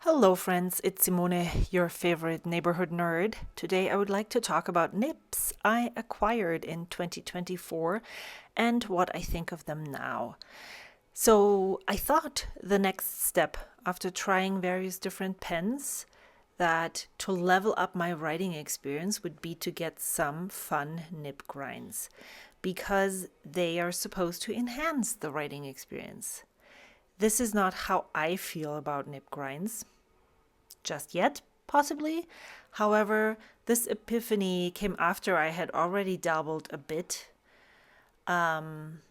Hello friends, it's Simone, your favorite neighborhood nerd. Today I would like to talk about nibs I acquired in 2024 and what I think of them now. So I thought the next step after trying various different pens that to level up my writing experience would be to get some fun nib grinds because they are supposed to enhance the writing experience. This is not how I feel about nib grinds just yet, possibly. However, this epiphany came after I had already dabbled a bit. And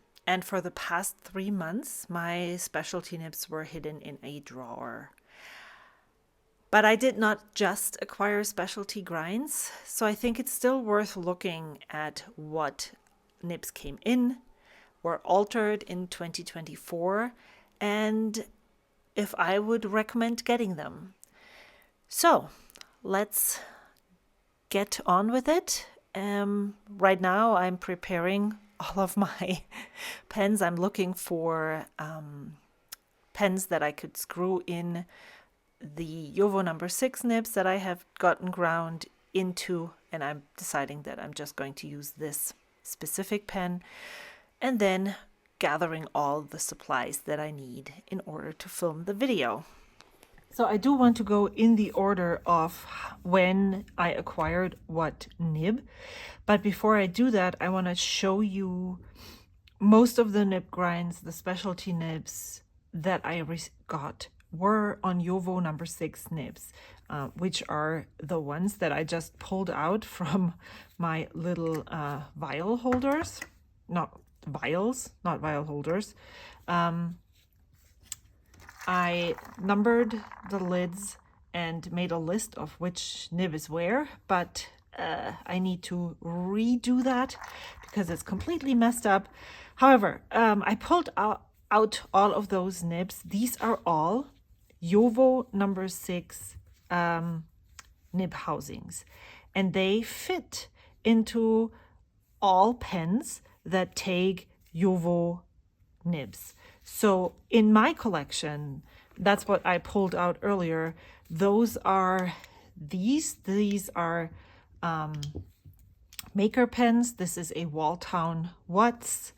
for the past 3 months, my specialty nibs were hidden in a drawer. But I did not just acquire specialty grinds, so I think it's still worth looking at what nibs came in, were altered in 2024, and if I would recommend getting them. So let's get on with it. Right now I'm preparing all of my pens. I'm looking for pens that I could screw in the JoWo number 6 nibs that I have gotten ground into, and I'm deciding that I'm just going to use this specific pen and then gathering all the supplies that I need in order to film the video. So I do want to go in the order of when I acquired what nib, but before I do that, I want to show you most of the nib grinds, the specialty nibs that I got were on JoWo number 6 nibs, which are the ones that I just pulled out from my little vial holders, not vials, not vial holders. I numbered the lids and made a list of which nib is where, but I need to redo that because it's completely messed up. However, I pulled out all of those nibs. These are all JoWo number 6 nib housings, and they fit into all pens that take JoWo nibs. So in my collection, that's what I pulled out earlier. Those are these are maker pens. This is a Walltown Watts.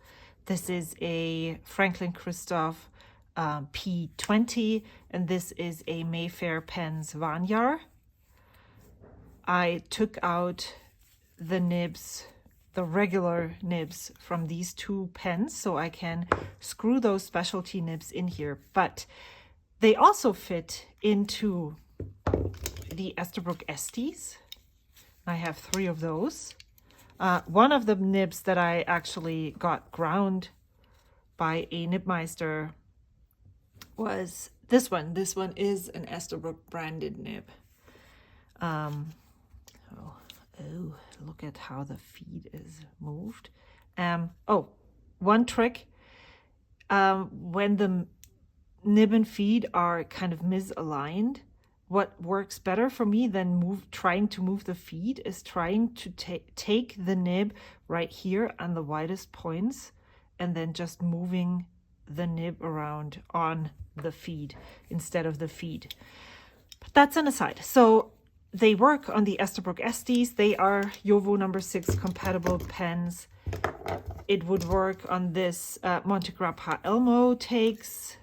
This is a Franklin-Christoph P20, and this is a Mayfair Pens Vanyar. I took out the nibs, the regular nibs from these two pens, so I can screw those specialty nibs in here, but they also fit into the Esterbrook Estes. I have 3 of those. One of the nibs that I actually got ground by a nibmeister was this one. This one is an Esterbrook branded nib. Oh, look at how the feed is moved. One trick, when the nib and feed are kind of misaligned, what works better for me than trying to move the feed is trying to take the nib right here on the widest points and then just moving the nib around on the feed instead of the feed. But that's an aside. So they work on the Esterbrook Estes. They are JoWo number 6 compatible pens. It would work on this Monte Grappa Elmo takes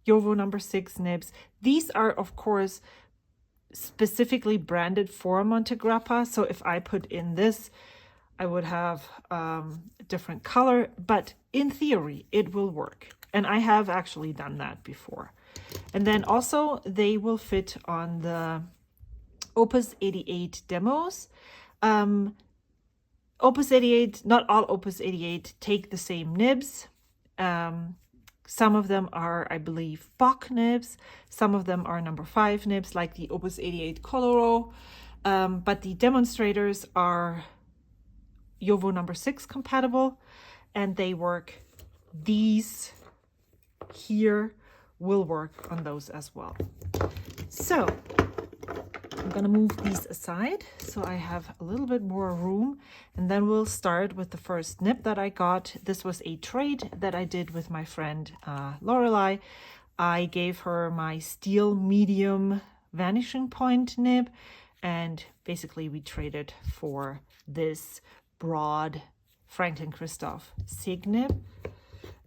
JoWo number 6 nibs. These are, of course, specifically branded for Monte Grappa. So if I put in this, I would have a different color, but in theory, it will work. And I have actually done that before. And then also they will fit on the Opus 88 demos. Opus 88, not all Opus 88 take the same nibs. Some of them are, I believe, Bach nibs. Some of them are number 5 nibs, like the Opus 88 Coloro. But the demonstrators are JoWo number 6 compatible, and they work. These here will work on those as well. So I'm gonna move these aside so I have a little bit more room, and then we'll start with the first nib that I got. This was a trade that I did with my friend Lorelei. I gave her my steel medium vanishing point nib, and basically we traded for this broad Franklin-Christoph SIG nib.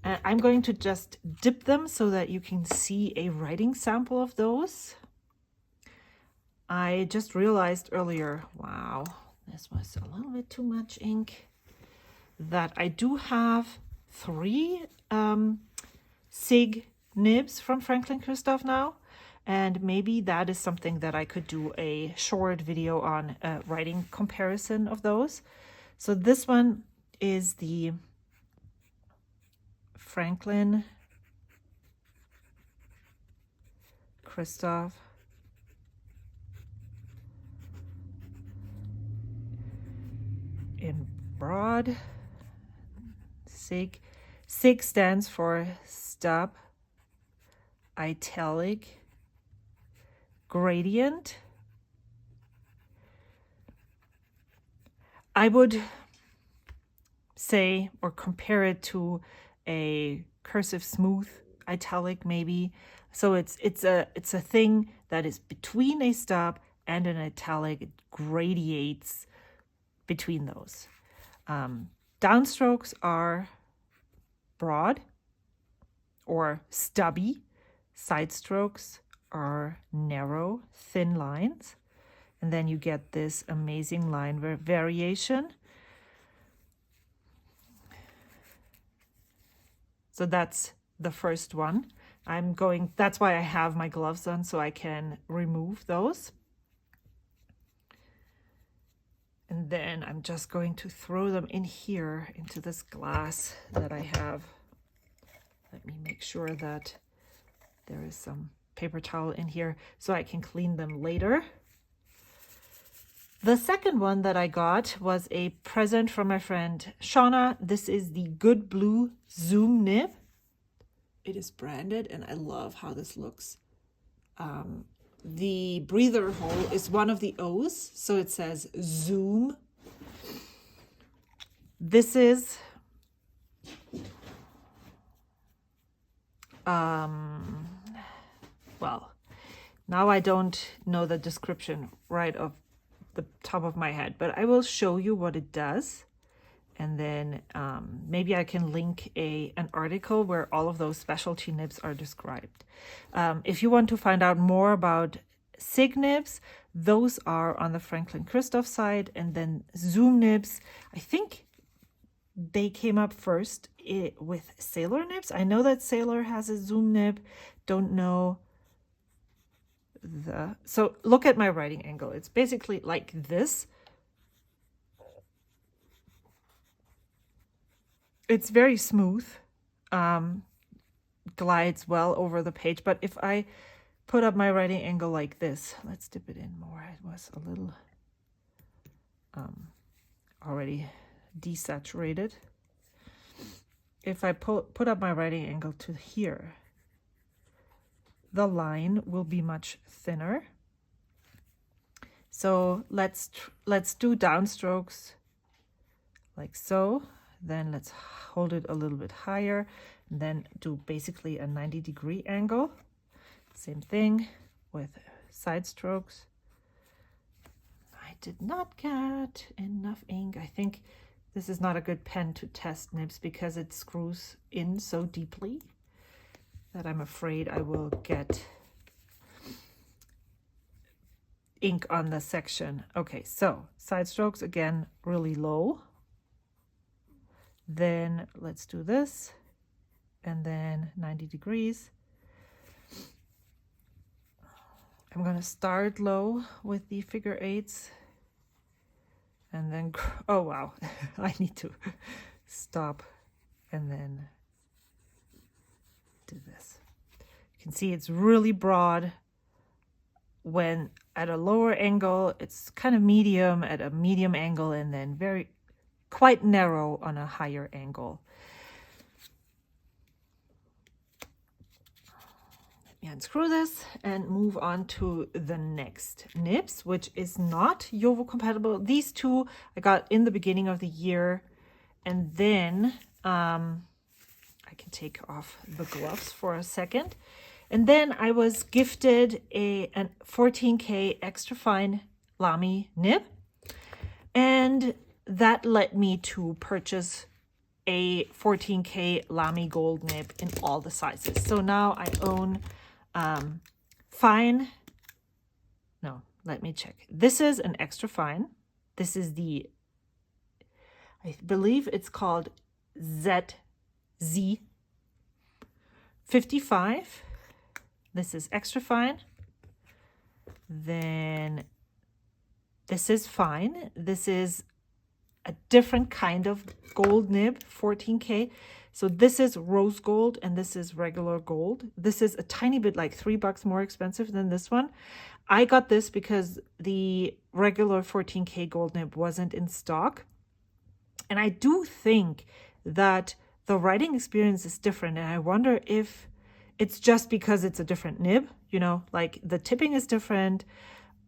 And I'm going to just dip them so that you can see a writing sample of those. I just realized earlier, wow, this was a little bit too much ink, that I do have 3 SIG nibs from Franklin-Christoph now, and maybe that is something that I could do a short video on, writing comparison of those. So this one is the Franklin-Christoph in broad SIG. SIG stands for stub, italic, gradient. I would say or compare it to a cursive smooth italic maybe. So it's a thing that is between a stub and an italic. It gradiates between those. Downstrokes are broad or stubby. Side strokes are narrow, thin lines. And then you get this amazing line variation. So that's the first one. That's why I have my gloves on, so I can remove those. And then I'm just going to throw them in here into this glass that I have. Let me make sure that there is some paper towel in here so I can clean them later. The second one that I got was a present from my friend Shauna. This is the Good Blue Zoom nib. It is branded and I love how this looks. The breather hole is one of the O's, so it says Zoom. This is well, now I don't know the description right off the top of my head, but I will show you what it does. And then maybe I can link an article where all of those specialty nibs are described. If you want to find out more about SIG nibs, those are on the Franklin-Christoph side. And then Zoom nibs, I think they came up first with Sailor nibs. I know that Sailor has a Zoom nib. Don't know so look at my writing angle. It's basically like this. It's very smooth, glides well over the page, but if I put up my writing angle like this, let's dip it in more. It was a little already desaturated. If I put up my writing angle to here, the line will be much thinner. So let's do downstrokes like so. Then let's hold it a little bit higher and then do basically a 90-degree angle. Same thing with side strokes. I did not get enough ink. I think this is not a good pen to test nibs because it screws in so deeply that I'm afraid I will get ink on the section. Okay, so side strokes again, really low. Then let's do this, and then 90 degrees. I'm going to start low with the figure eights, and then, oh wow, I need to stop and then do this. You can see it's really broad. When at a lower angle, it's kind of medium at a medium angle, and then quite narrow on a higher angle. Let me unscrew this and move on to the next nibs, which is not Jowo compatible. These two I got in the beginning of the year, and then I can take off the gloves for a second. And then I was gifted an 14K extra fine Lamy nib, and that led me to purchase a 14K Lamy gold nib in all the sizes. So now I own fine. No, let me check. This is an extra fine. This is the, I believe it's called ZZ 55. This is extra fine. Then this is fine. This is a different kind of gold nib, 14K. So this is rose gold and this is regular gold. This is a tiny bit, like $3 more expensive than this one. I got this because the regular 14K gold nib wasn't in stock. And I do think that the writing experience is different. And I wonder if it's just because it's a different nib, you know, like the tipping is different,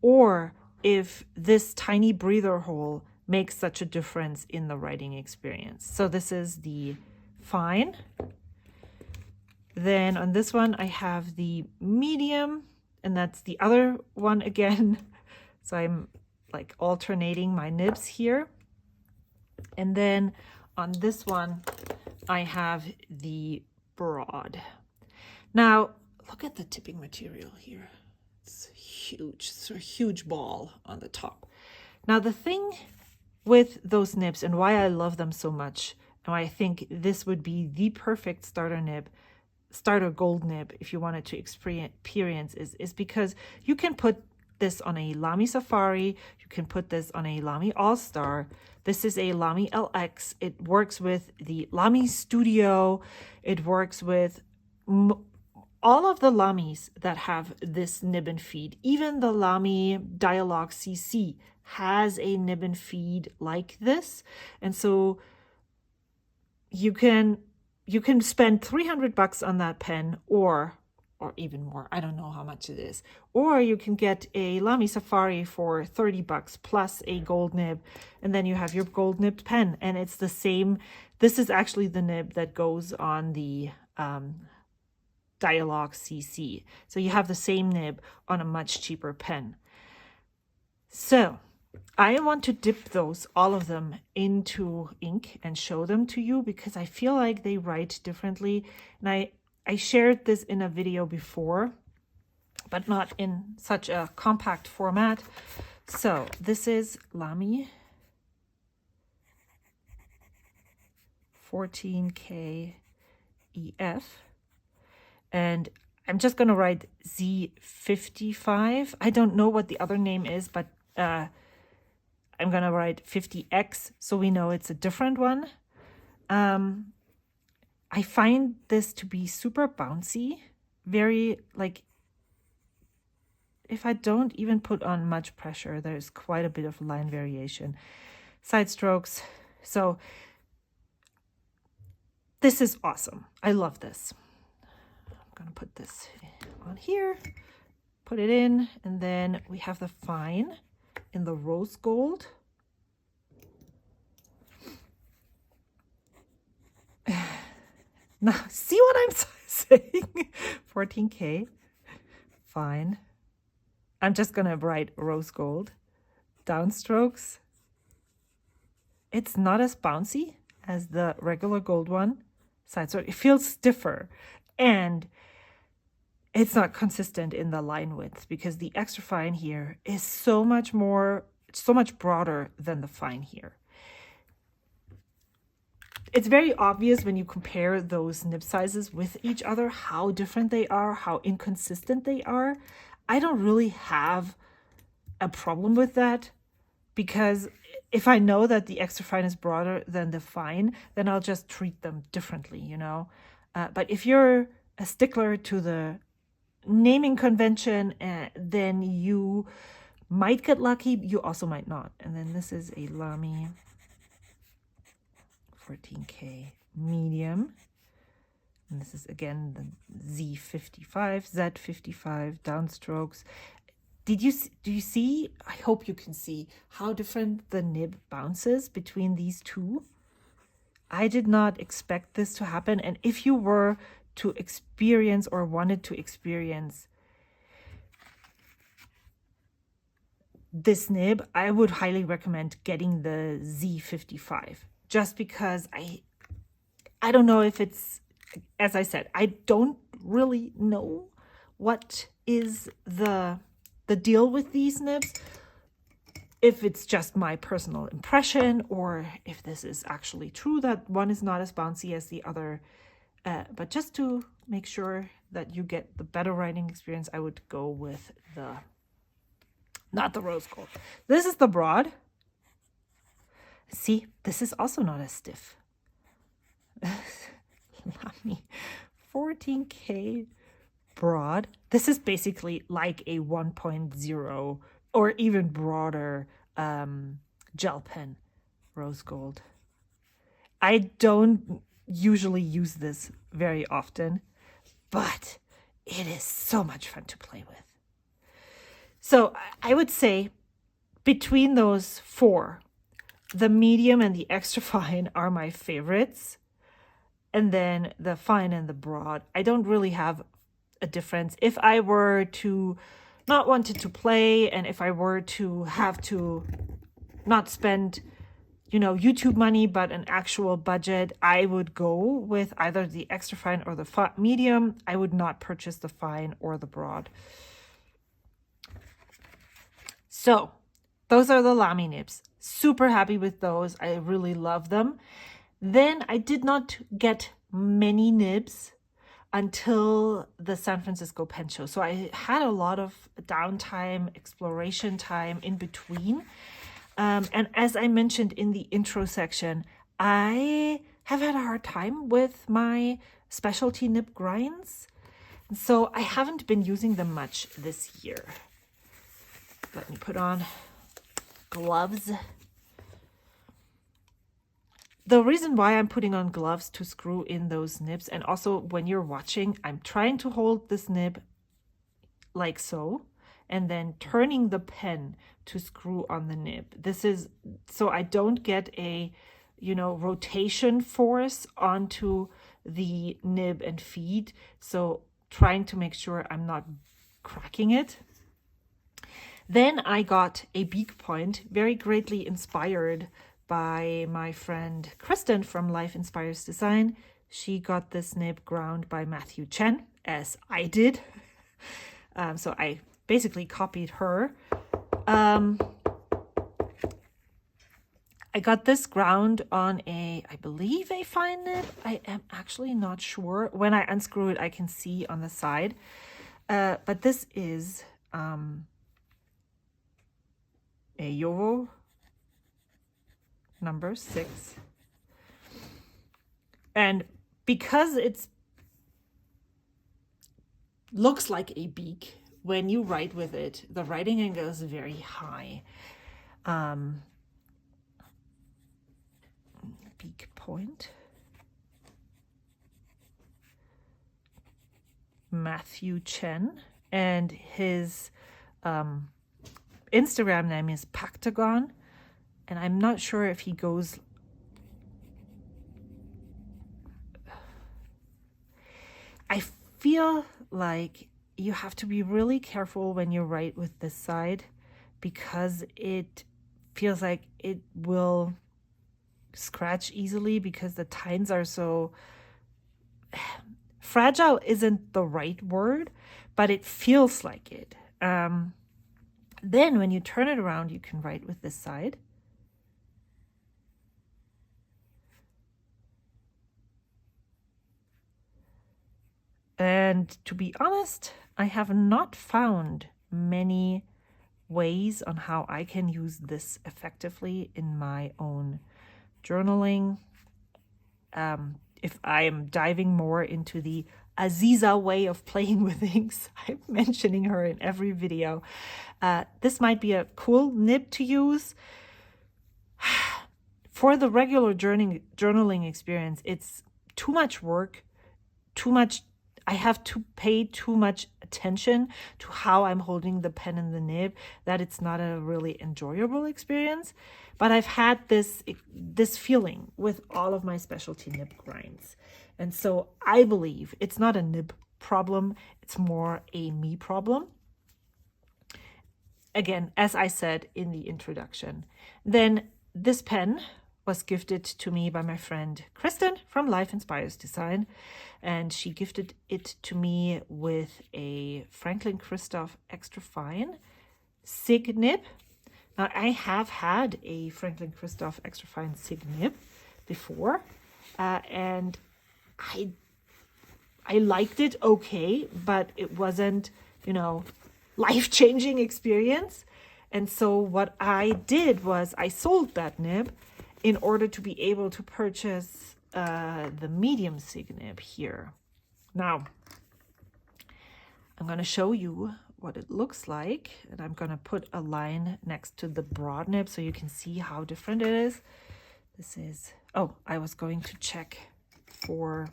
or if this tiny breather hole makes such a difference in the writing experience. So this is the fine. Then on this one, I have the medium, and that's the other one again. So I'm like alternating my nibs here. And then on this one, I have the broad. Now, look at the tipping material here. It's huge. It's a huge ball on the top. Now, the thing with those nibs and why I love them so much, and why I think this would be the perfect starter gold nib if you wanted to experience is because you can put this on a Lamy Safari, you can put this on a Lamy All-Star. This is a Lamy LX. It works with the Lamy Studio. It works with all of the Lamys that have this nib and feed. Even the Lamy Dialogue CC has a nib and feed like this. And so you can spend $300 on that pen, or even more. I don't know how much it is. Or you can get a Lamy Safari for $30 plus a gold nib, and then you have your gold nibbed pen. And it's the same. This is actually the nib that goes on the Dialogue CC. So you have the same nib on a much cheaper pen. So I want to dip those, all of them, into ink and show them to you because I feel like they write differently. And I shared this in a video before, but not in such a compact format. So this is Lamy 14K EF. And I'm just going to write Z55. I don't know what the other name is, but I'm going to write 50X so we know it's a different one. I find this to be super bouncy, very like, if I don't even put on much pressure, there's quite a bit of line variation. Side strokes. So this is awesome. I love this. I'm going to put this on here, put it in, and then we have the fine in the rose gold. Now, see what I'm saying? 14K, fine. I'm just going to write rose gold. Downstrokes. It's not as bouncy as the regular gold one. Side stroke, it feels stiffer. And it's not consistent in the line width because the extra fine here is so much broader than the fine here. It's very obvious when you compare those nib sizes with each other, how different they are, how inconsistent they are. I don't really have a problem with that because if I know that the extra fine is broader than the fine, then I'll just treat them differently, you know. But if you're a stickler to the naming convention, then you might get lucky, you also might not. And then this is a Lamy 14K medium. And this is again the Z55, Z55 downstrokes. Do you see? I hope you can see how different the nib bounces between these two. I did not expect this to happen. And if you were to experience or wanted to experience this nib, I would highly recommend getting the Z55, just because I don't know if it's, as I said, I don't really know what is the deal with these nibs, if it's just my personal impression or if this is actually true that one is not as bouncy as the other. But just to make sure that you get the better writing experience, I would go with not the rose gold. This is the broad. See, this is also not as stiff. Lamy 14K broad. This is basically like a 1.0 or even broader gel pen, rose gold. I don't usually use this very often, but it is so much fun to play with. So I would say between those four, the medium and the extra fine are my favorites. And then the fine and the broad, I don't really have a difference. If I were to not wanted to play, and if I were to have to not spend, YouTube money, but an actual budget, I would go with either the extra fine or the medium. I would not purchase the fine or the broad. So those are the Lamy nibs. Super happy with those. I really love them. Then I did not get many nibs until the San Francisco Pen Show. So I had a lot of downtime, exploration time in between. And as I mentioned in the intro section, I have had a hard time with my specialty nib grinds. So I haven't been using them much this year. Let me put on gloves. The reason why I'm putting on gloves to screw in those nibs, and also when you're watching, I'm trying to hold this nib like so, and then turning the pen to screw on the nib. This is so I don't get a, rotation force onto the nib and feed. So trying to make sure I'm not cracking it. Then I got a beak point, very greatly inspired by my friend Kristen from Life Inspires Design. She got this nib ground by Matthew Chen, as I did. So I basically copied her. I got this ground on I believe a fine nib. I am actually not sure. When I unscrew it, I can see on the side. But this is a Yovo number 6. And because it's looks like a beak, when you write with it, the writing angle is very high. Beak point. Matthew Chen, and his Instagram name is Pactagon, and I'm not sure if he goes. I feel like you have to be really careful when you write with this side, because it feels like it will scratch easily because the tines are so fragile. Isn't the right word, but it feels like it. Then when you turn it around, you can write with this side. And to be honest, I have not found many ways on how I can use this effectively in my own journaling. If I am diving more into the Aziza way of playing with inks, I'm mentioning her in every video. This might be a cool nib to use. For the regular journaling experience, it's too much work, too much. I have to pay too much attention to how I'm holding the pen and the nib, that it's not a really enjoyable experience. But I've had this feeling with all of my specialty nib grinds. And so I believe it's not a nib problem, it's more a me problem. Again, as I said in the introduction. Then this pen was gifted to me by my friend Kristen from Life Inspires Design, and she gifted it to me with a Franklin-Christoph Extra Fine SIG nib. Now, I have had a Franklin-Christoph Extra Fine SIG nib before, and I liked it okay, but it wasn't, life-changing experience. And so what I did was I sold that nib in order to be able to purchase the medium SIG nib here. Now, I'm going to show you what it looks like, and I'm going to put a line next to the broad nib so you can see how different it is. This is, oh, I was going to check for,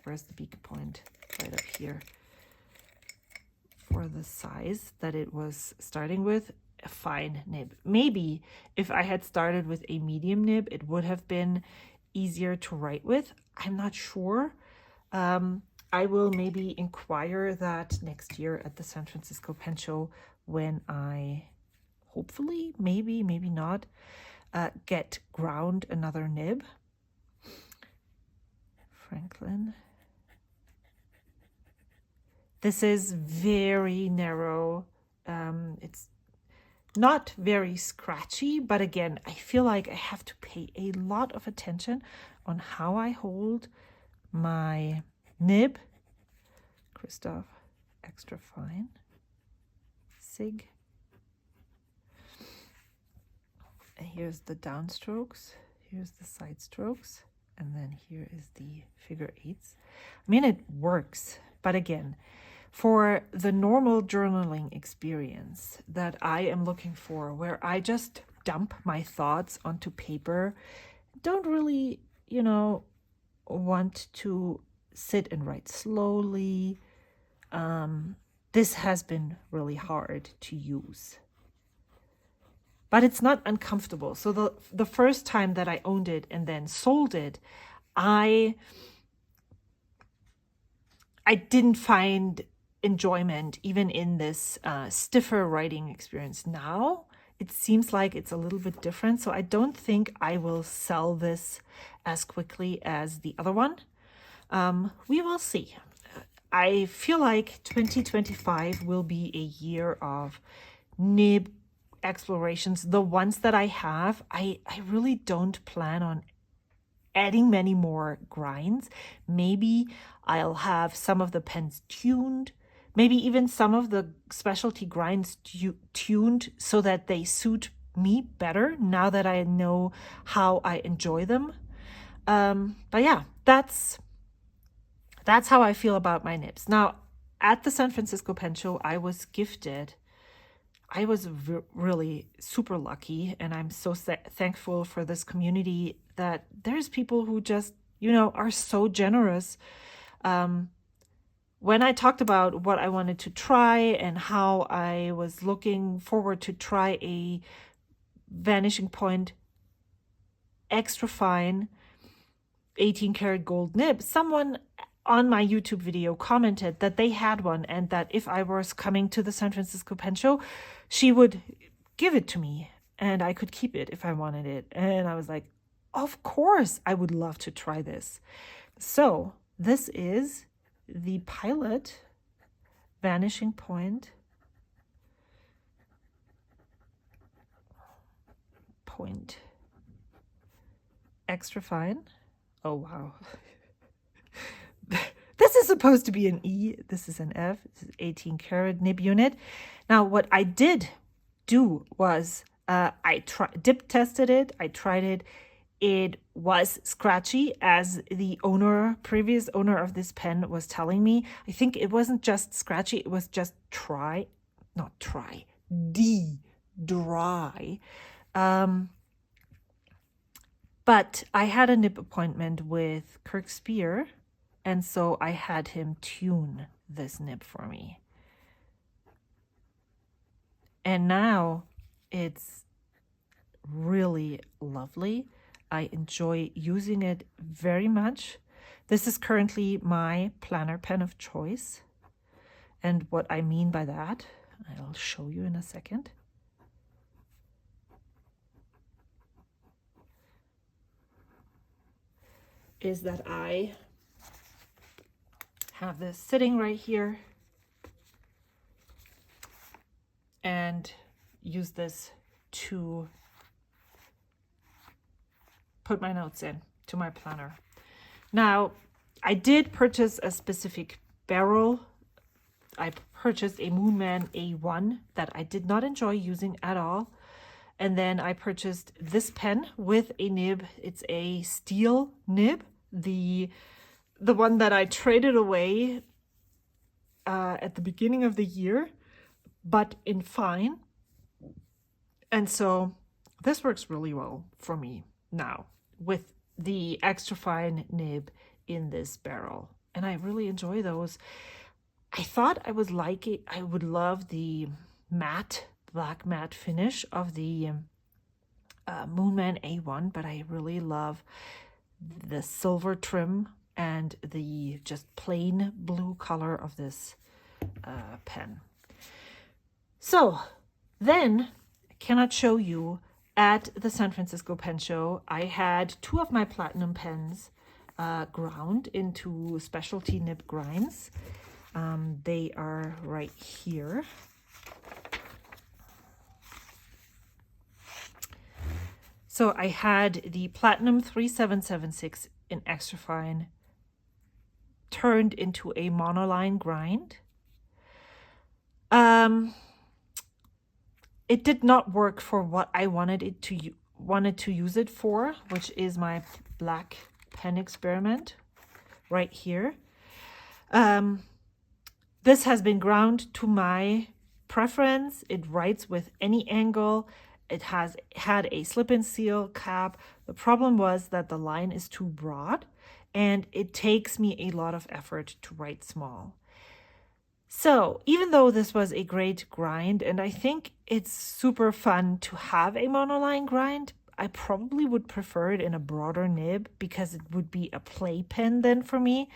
where's the beak point? Right up here. For the size that it was starting with, a fine nib. Maybe if I had started with a medium nib, it would have been easier to write with. I'm not sure. I will maybe inquire that next year at the San Francisco Pen Show when I hopefully, maybe not, get ground another nib. Franklin. This is very narrow. It's not very scratchy, but again, I feel like I have to pay a lot of attention on how I hold my nib. Christoph Extra Fine SIG. And here's the downstrokes, here's the side strokes, and then here is the figure eights. I mean, it works, but again, for the normal journaling experience that I am looking for, where I just dump my thoughts onto paper, don't really, want to sit and write slowly. This has been really hard to use. But it's not uncomfortable. So the first time that I owned it and then sold it, I didn't find enjoyment even in this stiffer writing experience. Now it seems like it's a little bit different, so I don't think I will sell this as quickly as the other one. We will see. I feel like 2025 will be a year of nib explorations. The ones that I have, I really don't plan on adding many more grinds. Maybe I'll have some of the pens tuned, maybe even some of the specialty grinds tuned so that they suit me better now that I know how I enjoy them. But yeah, that's how I feel about my nibs. Now, at the San Francisco Pen Show, I was gifted. I was really super lucky, and I'm so thankful for this community that there's people who just, are so generous. When I talked about what I wanted to try and how I was looking forward to try a Vanishing Point Extra Fine 18 karat gold nib, someone on my YouTube video commented that they had one and that if I was coming to the San Francisco Pen Show, she would give it to me and I could keep it if I wanted it. And I was like, of course, I would love to try this. So this is the Pilot Vanishing Point Extra Fine. Oh, wow. This is supposed to be an E. This is an F. This is 18 karat nib unit. Now, what I did do was I dip tested it. I tried it. It was scratchy, as the previous owner of this pen was telling me. I think it wasn't just scratchy. It was just dry. But I had a nib appointment with Kirk Spear, and so I had him tune this nib for me. And now it's really lovely. I enjoy using it very much. This is currently my planner pen of choice. And what I mean by that, I'll show you in a second. Is that I have this sitting right here and use this to put my notes in to my planner. Now, I did purchase a specific barrel. I purchased a Moonman A1 that I did not enjoy using at all. And then I purchased this pen with a nib. It's a steel nib, the one that I traded away at the beginning of the year, but in fine. And so this works really well for me now with the extra fine nib in this barrel. And I really enjoy those. I thought I would like it. I would love the matte, black matte finish of the Moonman A1, but I really love the silver trim and the just plain blue color of this pen. So then, I cannot show you, at the San Francisco Pen Show, I had 2 of my platinum pens ground into specialty nib grinds. They are right here. So I had the Platinum 3776 in extra fine turned into a monoline grind. It did not work for what I wanted to use it for, which is my black pen experiment right here. This has been ground to my preference. It writes with any angle. It has had a slip and seal cap. The problem was that the line is too broad and it takes me a lot of effort to write small. So even though this was a great grind, and I think it's super fun to have a monoline grind, I probably would prefer it in a broader nib because it would be a play pen then for me.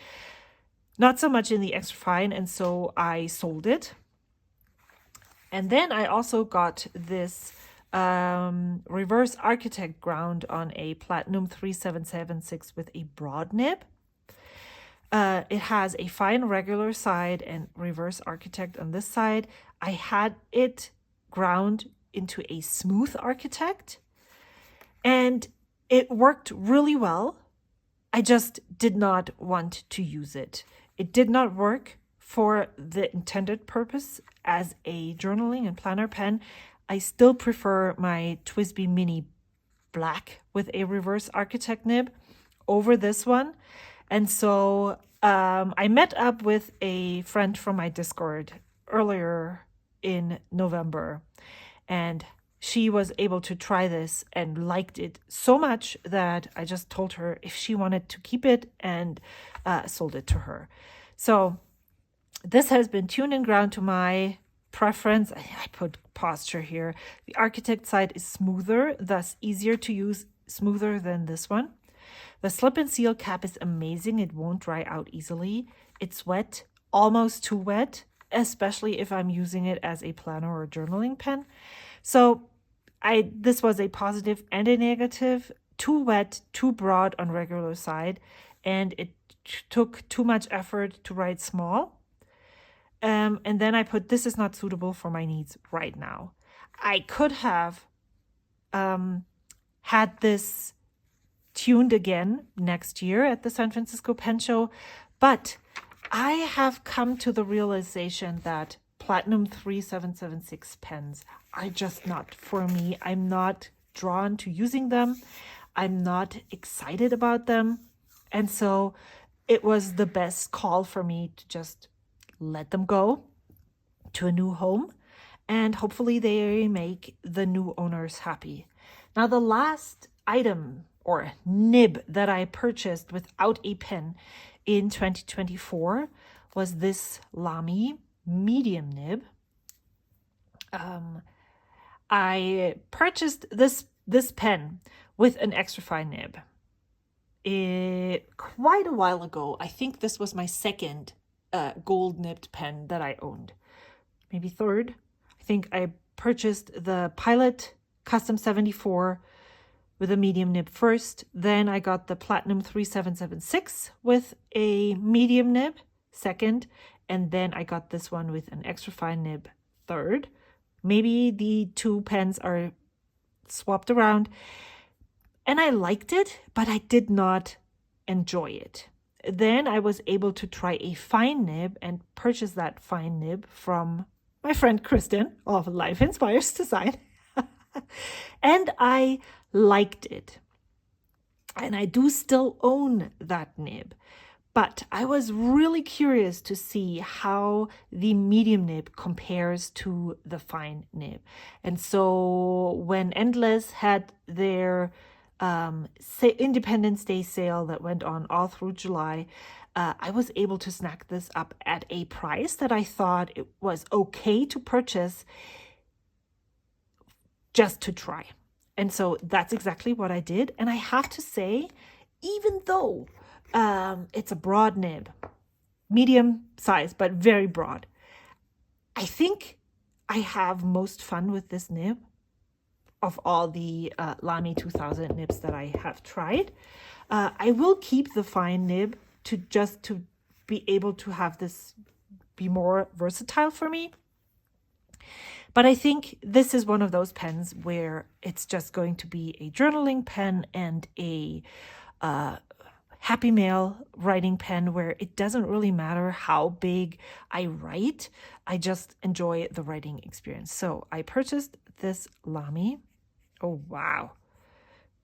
Not so much in the extra fine, and so I sold it. And then I also got this reverse architect ground on a Platinum 3776 with a broad nib. It has a fine regular side and reverse architect on this side. I had it ground into a smooth architect and it worked really well. I just did not want to use it. It did not work for the intended purpose as a journaling and planner pen. I still prefer my TWSBI Mini Black with a reverse architect nib over this one. And so I met up with a friend from my Discord earlier in November, and she was able to try this and liked it so much that I just told her if she wanted to keep it and sold it to her. So this has been tuned and ground to my preference. I put posture here. The architect side is smoother, thus easier to use, smoother than this one. The slip and seal cap is amazing. It won't dry out easily. It's wet, almost too wet, especially if I'm using it as a planner or journaling pen. So this was a positive and a negative. Too wet, too broad on regular side, and it took too much effort to write small. And then I put, this is not suitable for my needs right now. I could have had this tuned again next year at the San Francisco Pen Show, but I have come to the realization that Platinum 3776 pens are just not for me. I'm not drawn to using them. I'm not excited about them. And so it was the best call for me to just let them go to a new home, and hopefully they make the new owners happy. Now, the last item or nib that I purchased without a pen in 2024 was this Lamy medium nib. I purchased this pen with an extra fine nib. quite a while ago. I think this was my second gold nibbed pen that I owned. Maybe third. I think I purchased the Pilot Custom 74 with a medium nib first. Then I got the Platinum 3776 with a medium nib second. And then I got this one with an extra fine nib third. Maybe the two pens are swapped around. And I liked it, but I did not enjoy it. Then I was able to try a fine nib and purchase that fine nib from my friend Kristen of Life Inspires Design. And I liked it. And I do still own that nib. But I was really curious to see how the medium nib compares to the fine nib. And so when Endless had their Independence Day sale that went on all through July, I was able to snag this up at a price that I thought it was okay to purchase just to try. And so that's exactly what I did. And I have to say, even though it's a broad nib, medium size, but very broad, I think I have most fun with this nib of all the Lamy 2000 nibs that I have tried. I will keep the fine nib to be able to have this be more versatile for me. But I think this is one of those pens where it's just going to be a journaling pen and a happy mail writing pen, where it doesn't really matter how big I write. I just enjoy the writing experience. So I purchased this Lamy. Oh, wow.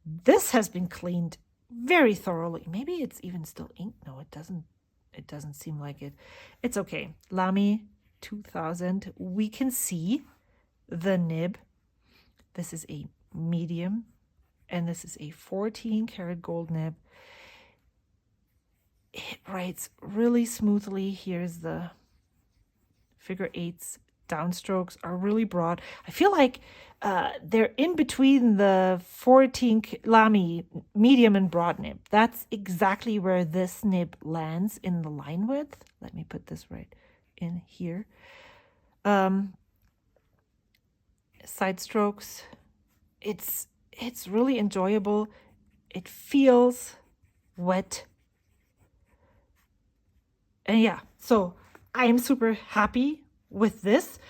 This has been cleaned very thoroughly. Maybe it's even still ink. No, it doesn't seem like it. It's okay. Lamy 2000. We can see the nib. This is a medium, and this is a 14 karat gold nib. It writes really smoothly. Here's the figure eights. Downstrokes are really broad. I feel like they're in between the 14 Lamy medium and broad nib. That's exactly where this nib lands in the line width. Let me put this right in here. Side strokes. It's really enjoyable. It feels wet. And yeah, so I am super happy with this.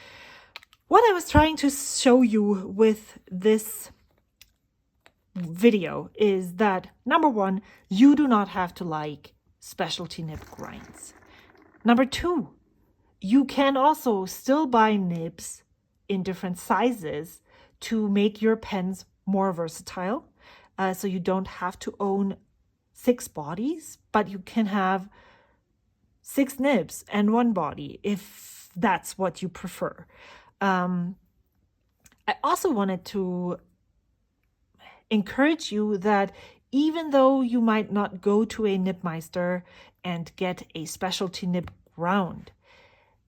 What I was trying to show you with this video is that, number one, you do not have to like specialty nib grinds. Number two, you can also still buy nibs in different sizes to make your pens more versatile. So you don't have to own 6 bodies, but you can have 6 nibs and 1 body if that's what you prefer. I also wanted to encourage you that even though you might not go to a nibmeister and get a specialty nib ground,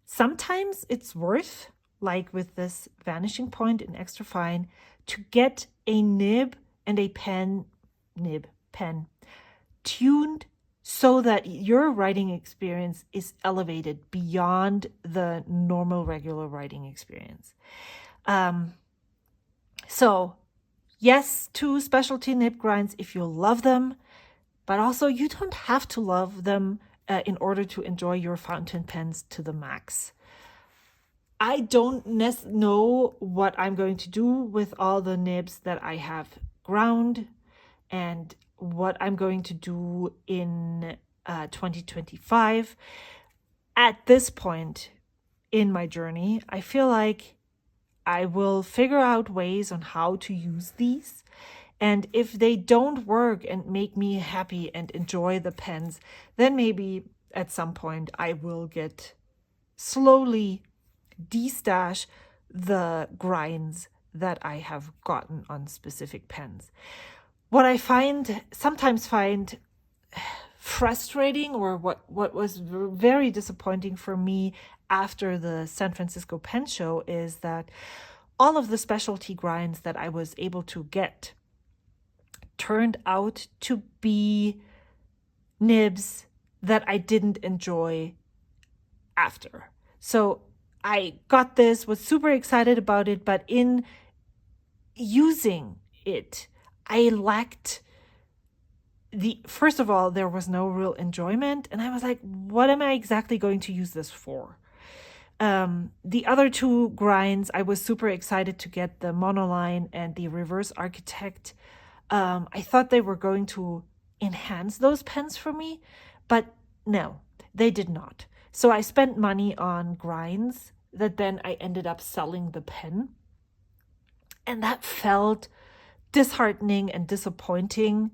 sometimes it's worth, like with this Vanishing point in extra fine, to get a nib and a pen tuned so that your writing experience is elevated beyond the normal regular writing experience. So yes to specialty nib grinds if you love them, but also you don't have to love them in order to enjoy your fountain pens to the max. I don't know what I'm going to do with all the nibs that I have ground and what I'm going to do in 2025. At this point in my journey, I feel like I will figure out ways on how to use these. And if they don't work and make me happy and enjoy the pens, then maybe at some point I will slowly destash the grinds that I have gotten on specific pens. What I sometimes find frustrating, or what was very disappointing for me after the San Francisco Pen Show, is that all of the specialty grinds that I was able to get turned out to be nibs that I didn't enjoy after. So I got this, was super excited about it, but in using it, I lacked first of all, there was no real enjoyment. And I was like, what am I exactly going to use this for? The other two grinds, I was super excited to get the monoline and the reverse architect. I thought they were going to enhance those pens for me, but no, they did not. So I spent money on grinds that then I ended up selling the pen. And that felt disheartening and disappointing.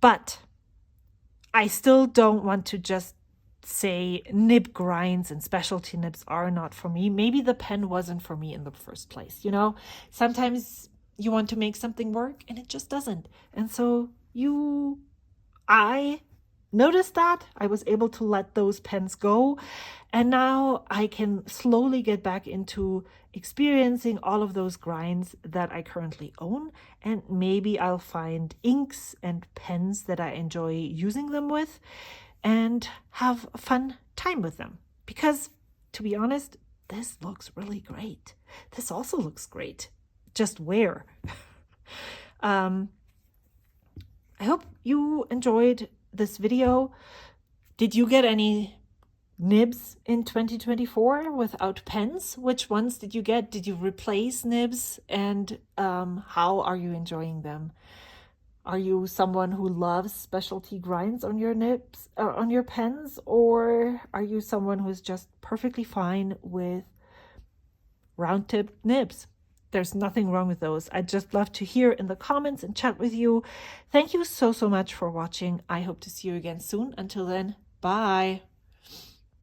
But I still don't want to just say nib grinds and specialty nibs are not for me. Maybe the pen wasn't for me in the first place. You know, sometimes you want to make something work and it just doesn't. And so I noticed that. I was able to let those pens go. And now I can slowly get back into experiencing all of those grinds that I currently own. And maybe I'll find inks and pens that I enjoy using them with and have a fun time with them. Because, to be honest, this looks really great. This also looks great. Just where? I hope you enjoyed this video. Did you get any nibs in 2024 without pens? Which ones did you get? Did you replace nibs? And how are you enjoying them? Are you someone who loves specialty grinds on your nibs or on your pens? Or are you someone who's just perfectly fine with round-tipped nibs? There's nothing wrong with those. I'd just love to hear in the comments and chat with you. Thank you so much for watching. I hope to see you again soon. Until then, bye.